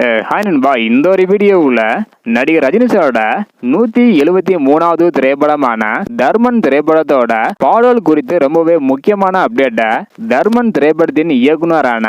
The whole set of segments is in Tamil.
ஹாய் நண்பா, இந்த ஒரு வீடியோவில் நடிகர் ரஜினி சாரோட 173வது திரைப்படமான தர்மன் திரைப்படத்தோட பாடல் குறித்து ரொம்பவே முக்கியமான அப்டேட்டை தர்மன் திரைப்படத்தின் இயக்குனரான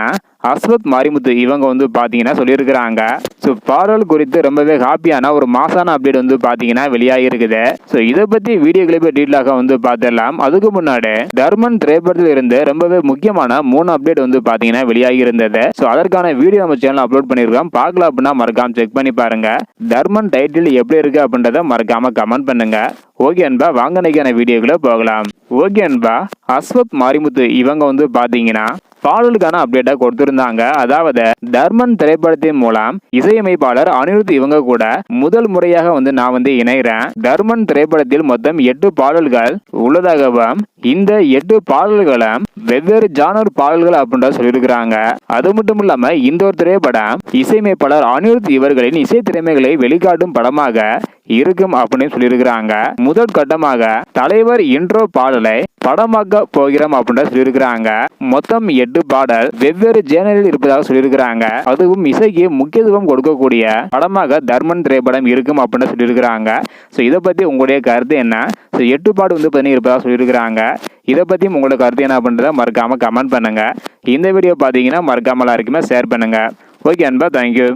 அஸ்வத் மாரிமுத்து இவங்க பாத்தீங்கன்னா சொல்லியிருக்கிறாங்க. ஸோ பாடல் குறித்து ரொம்பவே ஹாப்பியான ஒரு மாசான அப்டேட் பாத்தீங்கன்னா வெளியாகி இருக்குது. ஸோ இதை பத்தி வீடியோ கிளிப்பை டீட்டெயிலாக பார்த்துடலாம். அதுக்கு முன்னாடி தர்மன் திரைப்படத்தில் இருந்து ரொம்பவே முக்கியமான 3 அப்டேட் பாத்தீங்கன்னா வெளியாகி இருந்தது. ஸோ அதற்கான வீடியோ நம்ம சேனல் அப்லோட் பண்ணிருக்கோம். பார்க்கல அப்படின்னா மறக்காம செக் பண்ணி பாருங்க. தர்மன் டைட்டில் எப்படி இருக்கு அப்படின்றத மறக்காம கமெண்ட் பண்ணுங்க. ஓகே அன்பா, வாங்க நினைக்கான வீடியோக்குள்ள போகலாம். ஓகே அன்பா, அஸ்வத் மாரிமுத்து இவங்க பாத்தீங்கன்னா பாடலுக்கான அப்டேட்டா கொடுத்திருந்தாங்க. அதாவது தர்மன் திரைப்படத்தின் மூலம் இசையமைப்பாளர் அனிருத் இவங்க கூட முதல் முறையாக நான் இணைகிறேன். தர்மன் திரைப்படத்தில் மொத்தம் 8 பாடல்கள் உள்ளதாகவும் இந்த 8 பாடல்களும் வெவ்வேறு ஜானர் பாடல்கள் அப்படின்ற சொல்லியிருக்கிறாங்க. அது மட்டும் இல்லாம இந்த ஒரு திரைப்படம் இசையமைப்பாளர் அனிருத் இவர்களின் இசை திறமைகளை வெளிக்காட்டும் படமாக இருக்கும் அப்படின்னு சொல்லியிருக்கிறாங்க. முதல் கட்டமாக தலைவர் இன்ட்ரோ பாடலை படமாக்க போகிறோம் அப்படின்ற சொல்லியிருக்கிறாங்க. மொத்தம் 8 பாடல் வெவ்வேறு ஜேனரில் இருப்பதாக சொல்லியிருக்கிறாங்க. அதுவும் இசைக்கு முக்கியத்துவம் கொடுக்கக்கூடிய படமாக தர்மன் திரைப்படம் இருக்கும் அப்படின்னு சொல்லியிருக்கிறாங்க. ஸோ இதை பத்தி உங்களுடைய கருத்து என்ன? ஸோ 8 பாட்டு பண்ணி இருப்பதாக சொல்லியிருக்கிறாங்க. இதை பத்தி உங்களோட கருத்து என்ன அப்படின்றத மறக்காம கமெண்ட் பண்ணுங்க. இந்த வீடியோ பார்த்தீங்கன்னா மறக்காம எல்லாருக்குமே ஷேர் பண்ணுங்க. ஓகே அன்பா, தேங்க்யூ.